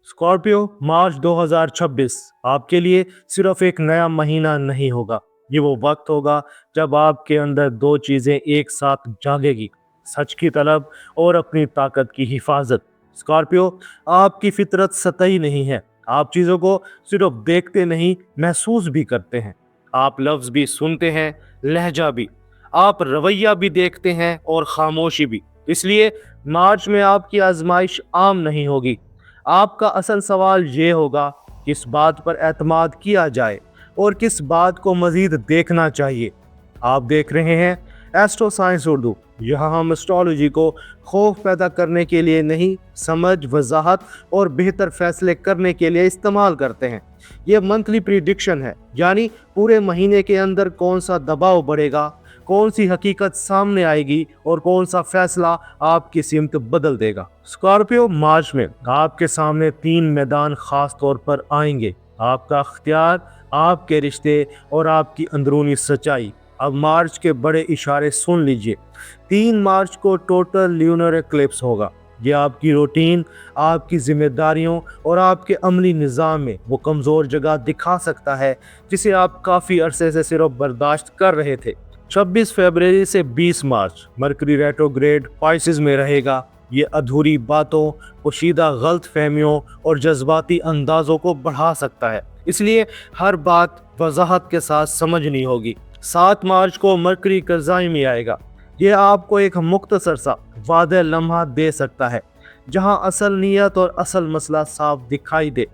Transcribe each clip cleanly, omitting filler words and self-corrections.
Scorpio, मार्च 2026 आपके लिए सिर्फ एक नया महीना नहीं होगा। ये वो वक्त होगा जब आपके अंदर दो चीजें एक साथ जागेगी: सच की तलब और अपनी ताकत की हिफाजत। स्कॉर्पियो, आपकी फितरत सतही नहीं है। आप चीजों को सिर्फ देखते नहीं, महसूस भी करते हैं। आप लफ्ज भी सुनते हैं, लहजा भी। आप रवैया भी देखते हैं और खामोशी भी। इसलिए मार्च में आपकी आजमाइश आम नहीं होगी। आपका असल सवाल ये होगा, किस बात पर एतमाद किया जाए और किस बात को मजीद देखना चाहिए। आप देख रहे हैं एस्ट्रो साइंस उर्दू। यहाँ हम एस्ट्रोलॉजी को खौफ पैदा करने के लिए नहीं, समझ, वजाहत और बेहतर फैसले करने के लिए इस्तेमाल करते हैं। ये मंथली प्रिडिक्शन है, यानी पूरे महीने के अंदर कौन सा दबाव बढ़ेगा, कौन सी हकीकत सामने आएगी और कौन सा फैसला आपकी सिमत बदल देगा। स्कॉर्पियो, मार्च में आपके सामने तीन मैदान खास तौर पर आएंगे: आपका अख्तियार, आपके रिश्ते और आपकी अंदरूनी सच्चाई। अब मार्च के बड़े इशारे सुन लीजिए। 3 मार्च को टोटल ल्यूनर एक्लिप्स होगा। ये आपकी रूटीन, आपकी जिम्मेदारियों और आपके अमली निज़ाम में वो कमज़ोर जगह दिखा सकता है जिसे आप काफ़ी अरसे से सिर्फ बर्दाश्त कर रहे थे। 26 फरवरी से 20 मार्च मरकरी रेट्रोग्रेड पाइसेस में रहेगा। ये अधूरी बातों, पोशीदा गलत फहमियों और जज्बाती अंदाज़ों को बढ़ा सकता है, इसलिए हर बात वजाहत के साथ समझनी होगी। 7 मार्च को मरकरी कर्जाई में आएगा। यह आपको एक मुख्तसर सा वादे लम्हा दे सकता है जहां असल नीयत और असल मसला साफ दिखाई दे।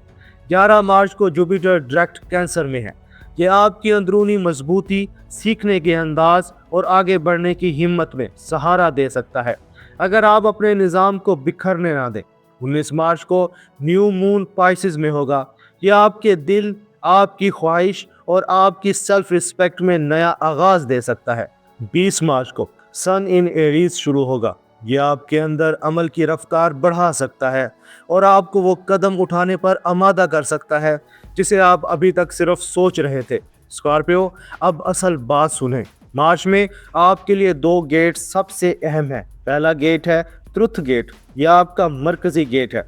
11 मार्च को जुपिटर डायरेक्ट कैंसर में है। यह आपकी अंदरूनी मजबूती, सीखने के अंदाज और आगे बढ़ने की हिम्मत में सहारा दे सकता है, अगर आप अपने निज़ाम को बिखरने ना दें। 19 मार्च को न्यू मून पाइसेस में होगा। यह आपके दिल, आपकी ख्वाहिश और आपकी सेल्फ रिस्पेक्ट में नया आगाज दे सकता है। 20 मार्च को सन इन एरीज शुरू होगा। यह आपके अंदर अमल की रफ्तार बढ़ा सकता है और आपको वो कदम उठाने पर आमादा कर सकता है जिसे आप अभी तक सिर्फ सोच रहे थे। स्कॉर्पियो, अब असल बात सुनें। मार्च में आपके लिए 2 गेट सबसे अहम है। पहला गेट है ट्रुथ गेट। यह आपका मरकजी गेट है।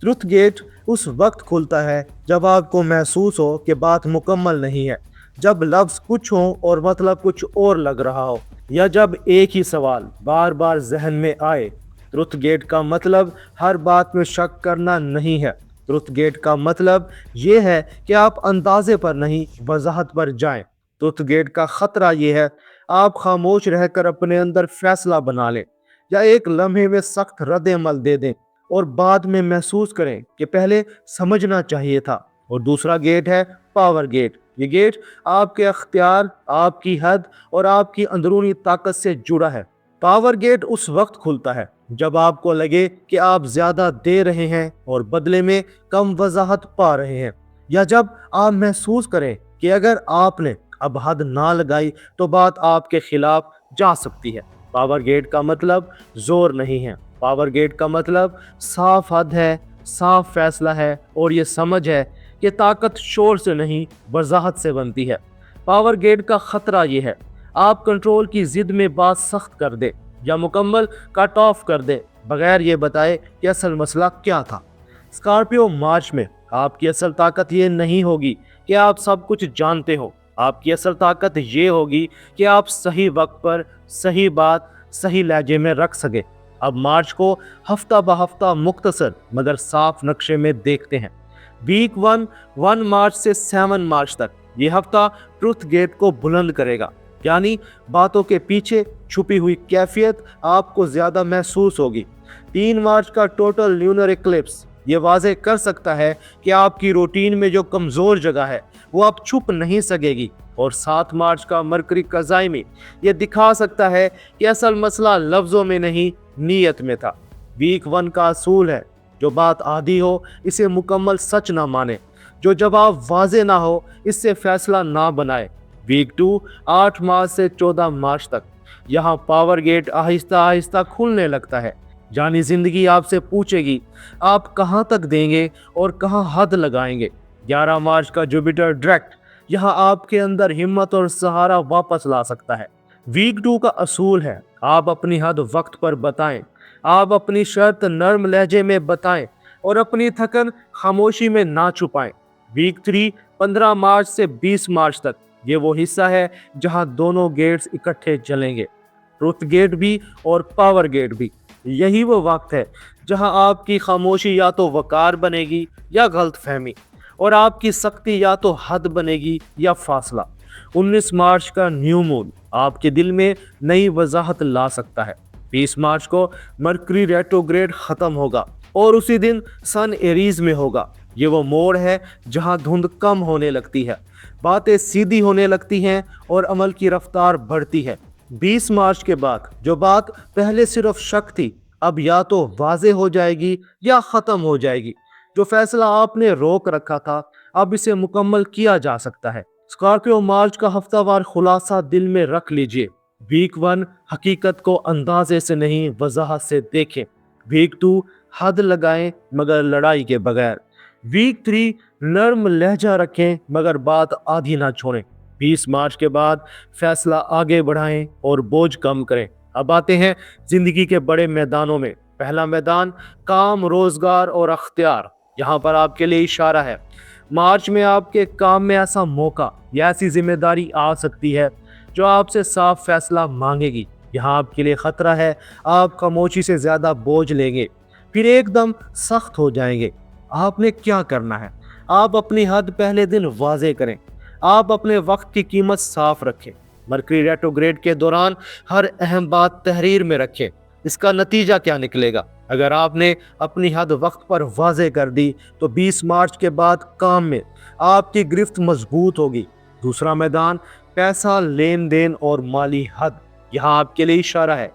ट्रुथ गेट उस वक्त खुलता है जब आपको महसूस हो कि बात मुकम्मल नहीं है, जब लफ्ज़ कुछ हो और मतलब कुछ और लग रहा हो, या जब एक ही सवाल बार बार जहन में आए। ट्रुथ गेट का मतलब हर बात में शक करना नहीं है। ट्रुथ गेट का मतलब ये है कि आप अंदाजे पर नहीं, वजाहत पर जाएं। ट्रुथ गेट का खतरा ये है, आप खामोश रहकर अपने अंदर फैसला बना लें या एक लम्हे में सख्त रद्द अमल दे दें और बाद में महसूस करें कि पहले समझना चाहिए था। और दूसरा गेट है पावर गेट। ये गेट आपके अख्तियार, आपकी हद और आपकी अंदरूनी ताकत से जुड़ा है। पावर गेट उस वक्त खुलता है जब आपको लगे कि आप ज्यादा दे रहे हैं और बदले में कम वजाहत पा रहे हैं, या जब आप महसूस करें कि अगर आपने अब हद ना लगाई तो बात आपके खिलाफ जा सकती है। पावर गेट का मतलब जोर नहीं है। पावर गेट का मतलब साफ हद है, साफ फैसला है और ये समझ है कि ताकत शोर से नहीं, वजाहत से बनती है। पावर गेट का खतरा ये है, आप कंट्रोल की जिद में बात सख्त कर दे या मुकम्मल कट ऑफ कर दे बगैर ये बताए कि असल मसला क्या था। स्कॉर्पियो, मार्च में आपकी असल ताकत ये नहीं होगी कि आप सब कुछ जानते हो। आपकी असल ताकत ये होगी कि आप सही वक्त पर सही बात सही लहजे में रख सके। अब मार्च को हफ्ता ब हफ्ता मुख्तसर मगर साफ नक्शे में देखते हैं। वीक 1 मार्च से 7 मार्च तक ये हफ्ता ट्रुथ गेट को बुलंद करेगा, यानी बातों के पीछे छुपी हुई कैफियत आपको ज्यादा महसूस होगी। 3 मार्च का टोटल ल्यूनर एक्लिप्स ये वाजे कर सकता है कि आपकी रूटीन में जो कमजोर जगह है वो अब छुप नहीं सकेगी। और 7 मार्च का मरकरी कज़ाई में ये दिखा सकता है कि असल मसला लफ्जों में नहीं, नीयत में था। वीक 1 का असूल है, जो बात आधी हो इसे मुकम्मल सच ना माने, जो जवाब वाजे ना हो इससे फैसला ना बनाए। वीक 2 8 मार्च से 14 मार्च तक यहाँ पावर गेट आहिस्ता आहिस्ता खुलने लगता है, यानी जिंदगी आपसे पूछेगी आप कहाँ तक देंगे और कहाँ हद लगाएंगे। 11 मार्च का जुपिटर डायरेक्ट यहाँ आपके अंदर हिम्मत और सहारा वापस ला सकता है। वीक 2 का असूल है, आप अपनी हद वक्त पर बताएं, आप अपनी शर्त नर्म लहजे में बताएं और अपनी थकन खामोशी में ना छुपाएं। वीक 3 15 मार्च से 20 मार्च तक ये वो हिस्सा है जहां दोनों गेट्स इकट्ठे चलेंगे, ट्रुथ गेट भी और पावर गेट भी। यही वो वक्त है जहां आपकी खामोशी या तो वकार बनेगी या गलतफहमी, और आपकी सख्ती या तो हद बनेगी या फासला। 19 मार्च का न्यू मून आपके दिल में नई वजाहत ला सकता है। 20 मार्च को मरकरी रेट्रोग्रेड खत्म होगा और उसी दिन सन एरीज में होगा। ये वो मोड़ है जहां धुंध कम होने लगती है, बातें सीधी होने लगती हैं और अमल की रफ्तार बढ़ती है। 20 मार्च के बाद जो बात पहले सिर्फ शक थी, अब या तो वाजे हो जाएगी या खत्म हो जाएगी। जो फैसला आपने रोक रखा था, अब इसे मुकम्मल किया जा सकता है। स्कॉर्पियो मार्च का हफ्तावार खुलासा दिल में रख लीजिए। वीक 1 हकीकत को अंदाजे से नहीं, वजाहत से देखें। वीक 2 हद लगाएं मगर लड़ाई के बगैर। वीक 3 नर्म लहजा रखें मगर बात आधी ना छोड़ें। 20 मार्च के बाद फैसला आगे बढ़ाएं और बोझ कम करें। अब आते हैं जिंदगी के बड़े मैदानों में। पहला मैदान काम, रोजगार और अख्तियार। यहाँ पर आपके लिए इशारा है। मार्च में आपके काम में ऐसा मौका या ऐसी जिम्मेदारी आ सकती है जो आपसे साफ फैसला मांगेगी। यहाँ आपके लिए खतरा है, आप खामोशी से ज्यादा बोझ लेंगे, फिर एकदम सख्त हो जाएंगे। आपने क्या करना है? आप अपनी हद पहले दिन वाजे करें। आप अपने वक्त की कीमत साफ रखें। मरकरी रेट्रोग्रेड के दौरान हर अहम बात तहरीर में रखें। इसका नतीजा क्या निकलेगा? अगर आपने अपनी हद वक्त पर वाजे कर दी तो 20 मार्च के बाद काम में आपकी गिरफ्त मजबूत होगी। दूसरा मैदान पैसा, लेन देन और माली हद। यहाँ आपके लिए इशारा है।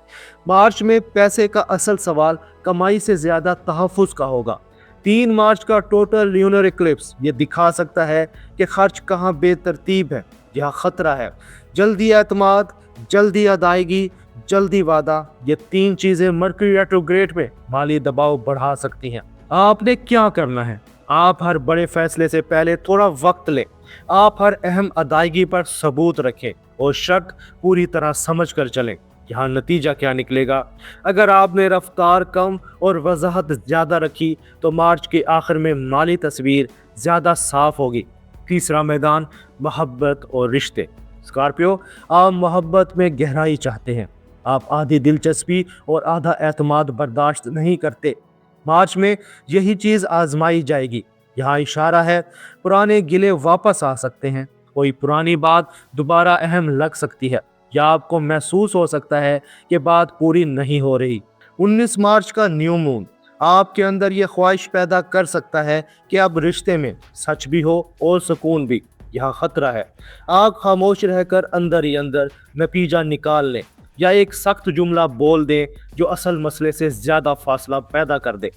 मार्च में पैसे का असल सवाल कमाई से ज्यादा तहफ़्फ़ुज़ का होगा। 3 मार्च का टोटल ल्यूनर इक्लिप्स ये दिखा सकता है कि खर्च कहाँ बेतरतीब है। यहाँ खतरा है। जल्दी एतमाद, जल्दी अदायगी, जल्दी वादा, ये 3 चीजें मरकरी रेट्रोग्रेड में माली दबाव बढ़ा सकती हैं। आपने क्या करना है? आप हर बड़े फैसले से पहले थोड़ा वक्त लें। आप हर अहम अदायगी पर सबूत रखें और शक पूरी तरह समझ कर चलें। यहाँ नतीजा क्या निकलेगा? अगर आपने रफ्तार कम और वजाहत ज़्यादा रखी तो मार्च के आखिर में माली तस्वीर ज़्यादा साफ होगी। तीसरा मैदान मोहब्बत और रिश्ते। स्कॉर्पियो, आप मोहब्बत में गहराई चाहते हैं। आप आधी दिलचस्पी और आधा एतमाद बर्दाश्त नहीं करते। मार्च में यही चीज़ आजमाई जाएगी। यहाँ इशारा है, पुराने गिले वापस आ सकते हैं। कोई पुरानी बात दोबारा अहम लग सकती है या आपको महसूस हो सकता है कि बात पूरी नहीं हो रही। 19 मार्च का न्यू मून आपके अंदर ये ख्वाहिश पैदा कर सकता है कि अब रिश्ते में सच भी हो और सुकून भी। यहाँ खतरा है, आप खामोश रहकर अंदर ही अंदर नतीजा निकाल लें या एक सख्त जुमला बोल दें जो असल मसले से ज़्यादा फासला पैदा कर दे।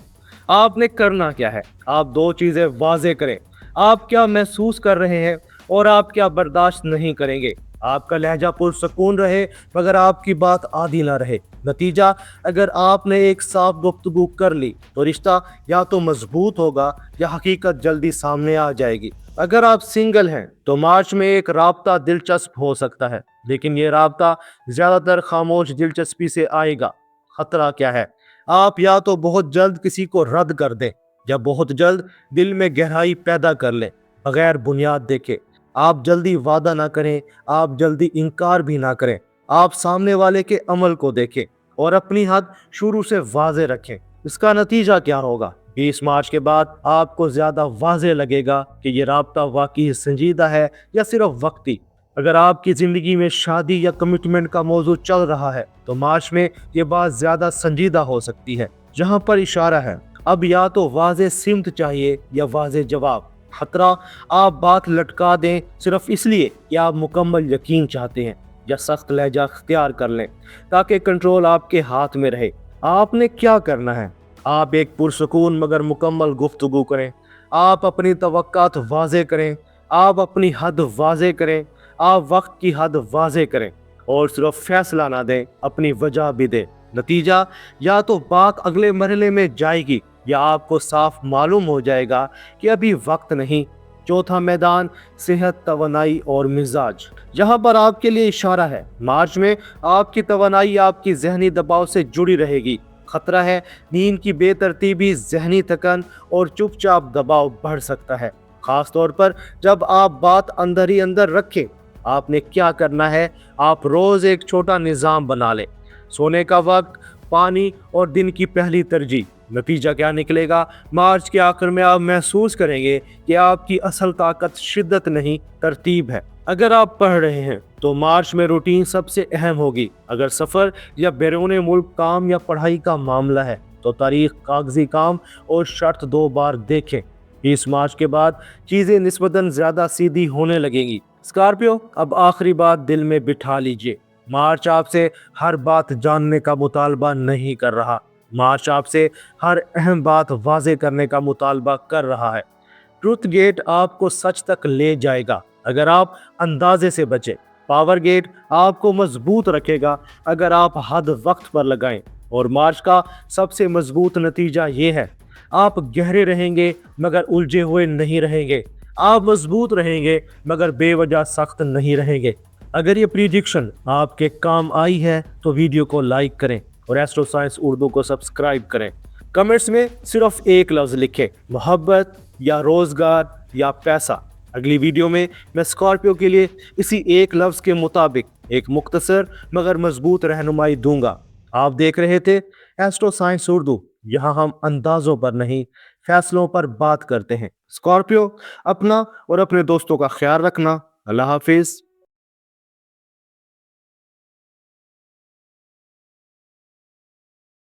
आपने करना क्या है? आप 2 चीज़ें वाजे करें। आप क्या महसूस कर रहे हैं और आप क्या बर्दाश्त नहीं करेंगे। आपका लहजा पुरसकून रहे मगर आपकी बात आधी ना रहे। नतीजा, अगर आपने एक साफ गुफ्तगू कर ली तो रिश्ता या तो मजबूत होगा या हकीकत जल्दी सामने आ जाएगी। अगर आप सिंगल हैं तो मार्च में एक राब्ता दिलचस्प हो सकता है, लेकिन ये राब्ता ज़्यादातर खामोश दिलचस्पी से आएगा। खतरा क्या है? आप या तो बहुत जल्द किसी को रद्द कर दें या बहुत जल्द दिल में गहराई पैदा कर लें बगैर बुनियाद देखे। आप जल्दी वादा ना करें, आप जल्दी इनकार भी ना करें। आप सामने वाले के अमल को देखें और अपनी हद शुरू से वाजे रखें। इसका नतीजा क्या होगा? 20 मार्च के बाद आपको ज़्यादा वाजे लगेगा कि ये राब्ता वाकई संजीदा है या सिर्फ वक्ती। अगर आपकी ज़िंदगी में शादी या कमिटमेंट का मौजू चल रहा है तो मार्च में ये बात ज़्यादा संजीदा हो सकती है। जहाँ पर इशारा है, अब या तो वाजे सिमत चाहिए या वाजे जवाब। खतरा, आप बात लटका दें सिर्फ इसलिए कि आप मुकम्मल यकीन चाहते हैं, या सख्त लहजा अख्तियार कर लें ताकि कंट्रोल आपके हाथ में रहे। आपने क्या करना है? आप एक पुरसकून मगर मुकम्मल गुफ्तगू करें। आप अपनी तवक्कात वाजे करें। आप अपनी हद वाजे करें। आप वक्त की हद वाजे करें और सिर्फ फैसला ना दें, अपनी वजह भी दें। नतीजा, या तो बात अगले मरहले में जाएगी या आपको साफ मालूम हो जाएगा कि अभी वक्त नहीं। चौथा मैदान सेहत, तवानाई और मिजाज। यहाँ पर आपके लिए इशारा है, मार्च में आपकी तवानाई आपकी जहनी दबाव से जुड़ी रहेगी। खतरा है नींद की बेतरतीबी, जहनी थकन और चुपचाप दबाव बढ़ सकता है, खास तौर पर जब आप बात अंदर ही अंदर रखें। आपने क्या करना है, आप रोज एक छोटा निजाम बना लें, सोने का वक्त, पानी और दिन की पहली तरजीह। नतीजा क्या निकलेगा, मार्च के आखिर में आप महसूस करेंगे कि आपकी असल ताकत शिद्दत नहीं, तरतीब है। अगर आप पढ़ रहे हैं तो मार्च में रूटीन सबसे अहम होगी। अगर सफ़र या बैरून मुल्क काम या पढ़ाई का मामला है तो तारीख, कागजी काम और शर्त 2 बार देखें। 20 मार्च के बाद चीज़ें निस्बतन ज़्यादा सीधी होने लगेंगी। स्कॉर्पियो, अब आखिरी बात दिल में बिठा लीजिए, मार्च आपसे हर बात जानने का मुतालबा नहीं कर रहा। मार्च आपसे हर अहम बात वाजे करने का मुतालबा कर रहा है। ट्रुथ गेट आपको सच तक ले जाएगा अगर आप अंदाजे से बचें। पावर गेट आपको मजबूत रखेगा अगर आप हद वक्त पर लगाएं। और मार्च का सबसे मजबूत नतीजा ये है, आप गहरे रहेंगे मगर उलझे हुए नहीं रहेंगे। आप मजबूत रहेंगे मगर बेवजह सख्त नहीं रहेंगे। अगर ये प्रिडिक्शन आपके काम आई है तो वीडियो को लाइक करें और एस्ट्रो साइंस उर्दू को सब्सक्राइब करें। कमेंट्स में सिर्फ एक लफ्ज लिखें, मोहब्बत या रोजगार या पैसा। अगली वीडियो में मैं स्कॉर्पियो के लिए इसी एक लफ्ज के मुताबिक एक मुख्तसर मगर मजबूत रहनुमाई दूंगा। आप देख रहे थे एस्ट्रो साइंस उर्दू। यहाँ हम अंदाजों पर नहीं, फैसलों पर बात करते हैं। स्कॉर्पियो, अपना और अपने दोस्तों का ख्याल रखना। अल्लाह हाफिज।